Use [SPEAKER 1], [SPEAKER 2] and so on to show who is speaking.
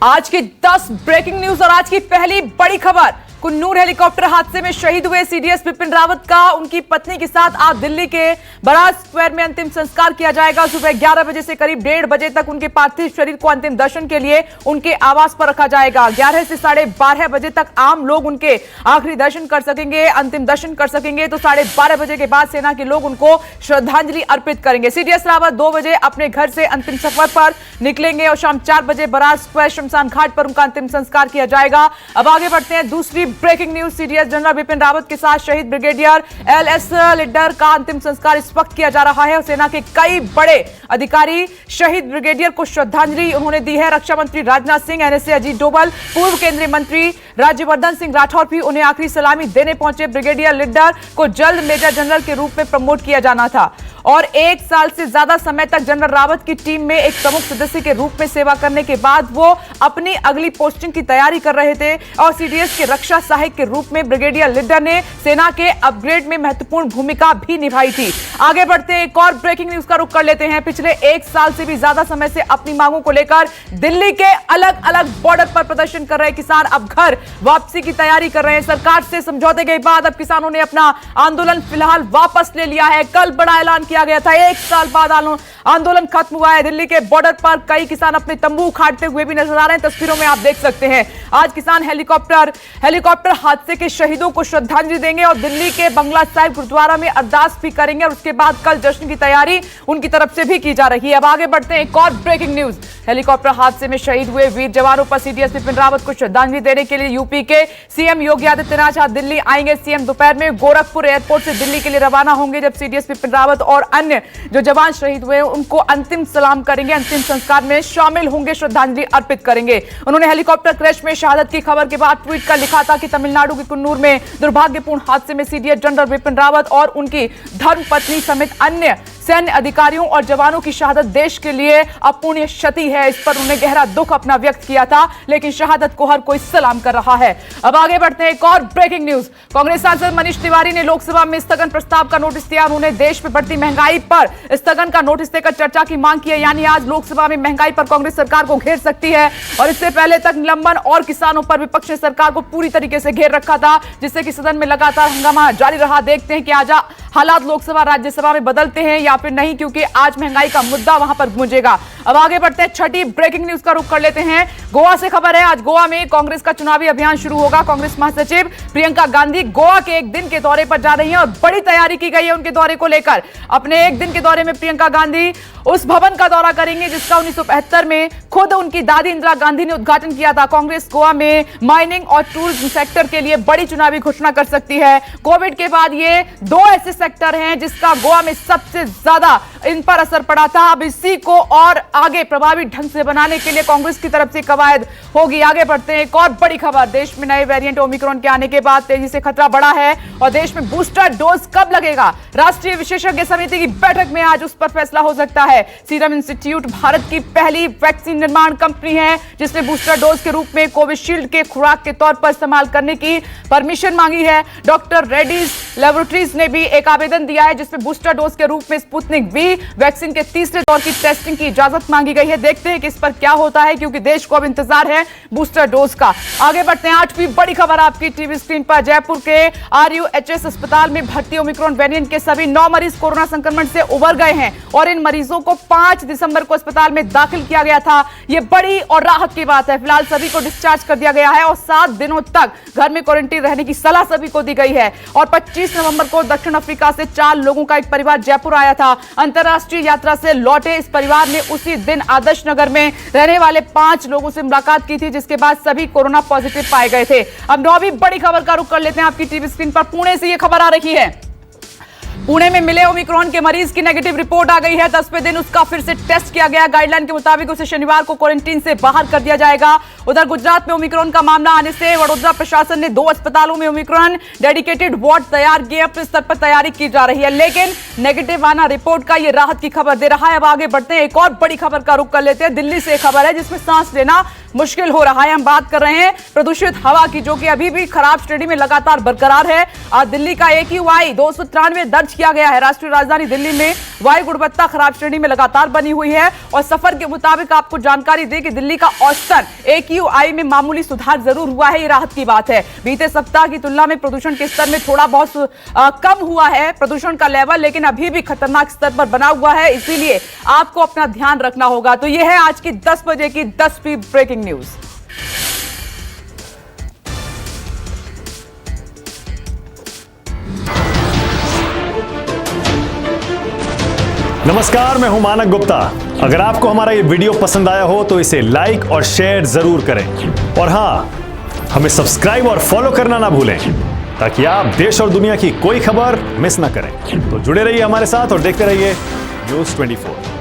[SPEAKER 1] आज की 10 breaking news और आज की पहली बड़ी खबर। कुन्नूर हेलीकॉप्टर हादसे में शहीद हुए सीडीएस विपिन रावत का उनकी पत्नी के साथ आज दिल्ली के बराज स्क्वायर में अंतिम संस्कार किया जाएगा। सुबह 11 बजे से करीब 1:30 बजे तक उनके पार्थिव शरीर को अंतिम दर्शन के लिए उनके आवास पर रखा जाएगा। 11 से 12:30 बजे तक आम लोग उनके आखिरी दर्शन कर सकेंगे, अंतिम दर्शन कर सकेंगे। तो 12:30 बजे के बाद सेना के लोग उनको श्रद्धांजलि अर्पित करेंगे। सीडीएस रावत 2 बजे अपने घर से अंतिम सफर पर निकलेंगे और शाम 4 बजे बराज स्क्वायर शमशान घाट पर उनका अंतिम संस्कार किया जाएगा। अब आगे बढ़ते हैं। दूसरी breaking news, CDS general Vipin Rawat के साथ शहीद ब्रिगेडियर एलएस लिड्डर का अंतिम संस्कार इस वक्त किया जा रहा है और सेना के कई बड़े अधिकारी शहीद ब्रिगेडियर को श्रद्धांजलि उन्होंने दी है। रक्षा मंत्री राजनाथ सिंह, एनएसए अजीत डोभाल, पूर्व केंद्रीय मंत्री राज्यवर्धन सिंह राठौर भी उन्हें आखिरी सलामी देने पहुंचे। ब्रिगेडियर लिड्डर को जल्द मेजर जनरल के रूप में प्रमोट किया जाना था और 1 साल से ज्यादा समय तक जनरल रावत की टीम में एक प्रमुख सदस्य के रूप में सेवा करने के बाद वो अपनी अगली पोस्टिंग की तैयारी कर रहे थे और सीडीएस के रक्षा सहायक के रूप में ब्रिगेडियर लिड्डर ने सेना के अपग्रेड में महत्वपूर्ण भूमिका भी निभाई थी। आगे बढ़ते हैं, एक और ब्रेकिंग न्यूज का रुख कर लेते हैं। पिछले 1 साल से भी ज्यादा समय से अपनी मांगों को लेकर दिल्ली के अलग अलग बॉर्डर पर प्रदर्शन कर रहे किसान अब घर वापसी की तैयारी कर रहे हैं। सरकार से समझौते के बाद अब किसानों ने अपना आंदोलन फिलहाल वापस ले लिया है। कल बड़ा ऐलान किया गया था, 1 साल बाद आंदोलन खत्म हुआ है। दिल्ली के बॉर्डर पर कई किसान अपने तंबू खाटते हुए भी नजर आ रहे हैं, तस्वीरों में आप देख सकते हैं। आज किसान हेलीकॉप्टर हादसे के शहीदों को श्रद्धांजलि देंगे और दिल्ली के बंगला साहिब गुरुद्वारा में अरदास भी करेंगे और उसके बाद कल जश्न की तैयारी उनकी तरफ से भी की जा रही है। अब आगे बढ़ते हैं, एक और ब्रेकिंग न्यूज। हेलीकॉप्टर हादसे में शहीद हुए वीर जवानों पर सीडीएस विपिन रावत को श्रद्धांजलि देने के लिए यूपी के सीएम योगी आदित्यनाथ आज दिल्ली आएंगे। सीएम दोपहर में गोरखपुर एयरपोर्ट से दिल्ली के लिए रवाना होंगे, जब सीडीएस विपिन रावत और अन्य जो जवान शहीद हुए उनको अंतिम सलाम करेंगे, अंतिम संस्कार में शामिल होंगे, श्रद्धांजलि अर्पित करेंगे। उन्होंने हेलीकॉप्टर क्रैश में शहादत की खबर के बाद ट्वीट कर लिखा था कि तमिलनाडु के कुन्नूर में दुर्भाग्यपूर्ण हादसे में सीडीएस जनरल विपिन रावत और उनकी धर्मपत्नी समेत अन्य सैन्य अधिकारियों और जवानों की शहादत देश के लिए अपूर्णीय क्षति है। इस पर उन्होंने गहरा दुख अपना व्यक्त किया था, लेकिन शहादत को हर कोई सलाम कर रहा है। अब आगे बढ़ते हैं, एक और ब्रेकिंग न्यूज। कांग्रेस सांसद मनीष तिवारी ने लोकसभा में स्थगन प्रस्ताव का नोटिस दिया। उन्होंने देश में बढ़ती महंगाई पर स्थगन का नोटिस देकर चर्चा की मांग की है। यानी आज लोकसभा में महंगाई पर कांग्रेस सरकार को घेर सकती है और इससे पहले तक निलंबन और किसानों पर विपक्ष ने सरकार को पूरी तरीके से घेर रखा था, जिससे कि सदन में लगातार हंगामा जारी रहा। देखते हैं कि आज हालात लोकसभा राज्यसभा में बदलते हैं या फिर नहीं, क्योंकि आज महंगाई का मुद्दा वहां पर गूंजेगा। अब आगे बढ़ते हैं, छठी ब्रेकिंग न्यूज का रुख कर लेते हैं। गोवा से खबर है, आज गोवा में कांग्रेस का चुनावी अभियान शुरू होगा। कांग्रेस महासचिव प्रियंका गांधी गोवा के 1 दिन के दौरे पर जा रही हैं और बड़ी तैयारी की गई है उनके दौरे को लेकर। अपने 1 दिन के दौरे में प्रियंका गांधी उस भवन का दौरा करेंगे जिसका 1975 में खुद उनकी दादी इंदिरा गांधी ने उद्घाटन किया था। कांग्रेस गोवा में माइनिंग और टूरिज्म सेक्टर के लिए बड़ी चुनावी घोषणा कर सकती है। कोविड के बाद ये 2 ऐसे सेक्टर हैं जिसका गोवा में सबसे ज्यादा इन पर असर पड़ा था। अब इसी को और आगे प्रभावी ढंग से बनाने के लिए कांग्रेस की तरफ से कवायद होगी। आगे बढ़ते हैं, एक और बड़ी खबर। देश में नए वेरिएंट ओमिक्रॉन के आने के बाद तेजी से खतरा बढ़ा है और देश में बूस्टर डोज कब लगेगा, राष्ट्रीय विशेषज्ञ समिति की बैठक में आज उस पर फैसला हो सकता है। सीरम इंस्टीट्यूट भारत की पहली वैक्सीन निर्माण कंपनी है जिसने बूस्टर डोज के रूप में कोविशील्ड के खुराक के तौर पर इस्तेमाल करने की परमिशन मांगी है। डॉक्टर रेड्डीज लेबोरेटरीज ने भी एक आवेदन दिया है जिसमें बूस्टर डोज के रूप में स्पुतनिक वी वैक्सीन के तीसरे दौर की टेस्टिंग की इजाजत मांगी गई है। देखते हैं कि इस पर क्या होता है, क्योंकि देश को अब इंतजार है बूस्टर डोज का। आगे बढ़ते हैं, 8वीं बड़ी खबर आपकी टीवी स्क्रीन पर। जयपुर के RUHS अस्पताल में भर्ती ओमिक्रॉन वेरिएंट के सभी 9 मरीज कोरोना संक्रमण से उबर गए हैं और इन मरीजों को 5 दिसंबर को अस्पताल में दाखिल किया गया था। यह बड़ी और राहत की बात है। फिलहाल सभी को डिस्चार्ज कर दिया गया है और 7 दिनों तक घर में क्वारंटीन रहने की सलाह सभी को दी गई है। और 25 नवंबर को दक्षिण अफ्रीका से 4 लोगों का एक परिवार जयपुर आया था। अंतरराष्ट्रीय यात्रा से लौटे इस परिवार ने उसी दिन आदर्श नगर में रहने वाले 5 लोगों से मुलाकात की थी, जिसके बाद सभी कोरोना पॉजिटिव पाए गए थे। अब 9वीं बड़ी खबर का रुख कर लेते हैं आपकी टीवी स्क्रीन पर। पुणे से यह खबर आ रही है। पुणे में मिले ओमिक्रॉन के मरीज की नेगेटिव रिपोर्ट आ गई है। 10वें दिन उसका फिर से टेस्ट किया गया। गाइडलाइन के मुताबिक उसे शनिवार को क्वारंटीन से बाहर कर दिया जाएगा। उधर गुजरात में ओमिक्रॉन का मामला आने से वडोदरा प्रशासन ने 2 अस्पतालों में ओमिक्रॉन डेडिकेटेड वार्ड तैयार किए। अपने स्तर पर तैयारी की जा रही है, लेकिन नेगेटिव आना रिपोर्ट का यह राहत की खबर दे रहा है। अब आगे बढ़ते हैं, एक और बड़ी खबर का रुख कर लेते हैं। दिल्ली से एक खबर है जिसमें सांस लेना मुश्किल हो रहा है। हम बात कर रहे हैं प्रदूषित हवा की, जो कि अभी भी खराब श्रेणी में लगातार बरकरार है। आज दिल्ली का AQI 293 दर्ज दर्ज किया गया है। राष्ट्रीय राजधानी दिल्ली में वायु गुणवत्ता खराब श्रेणी में लगातार बनी हुई है और सफर के मुताबिक आपको जानकारी दे कि दिल्ली का औसतन AQI में मामूली सुधार जरूर हुआ है, ये राहत की बात है। बीते सप्ताह की तुलना में प्रदूषण के स्तर में थोड़ा बहुत कम हुआ है प्रदूषण का लेवल, लेकिन अभी भी खतरनाक स्तर पर बना हुआ है, इसीलिए आपको अपना ध्यान रखना होगा। तो यह है आज की 10 बजे की 10वीं ब्रेकिंग न्यूज।
[SPEAKER 2] नमस्कार, मैं हूं मानक गुप्ता। अगर आपको हमारा ये वीडियो पसंद आया हो तो इसे लाइक और शेयर जरूर करें और हां, हमें सब्सक्राइब और फॉलो करना ना भूलें ताकि आप देश और दुनिया की कोई खबर मिस ना करें। तो जुड़े रहिए हमारे साथ और देखते रहिए News 24।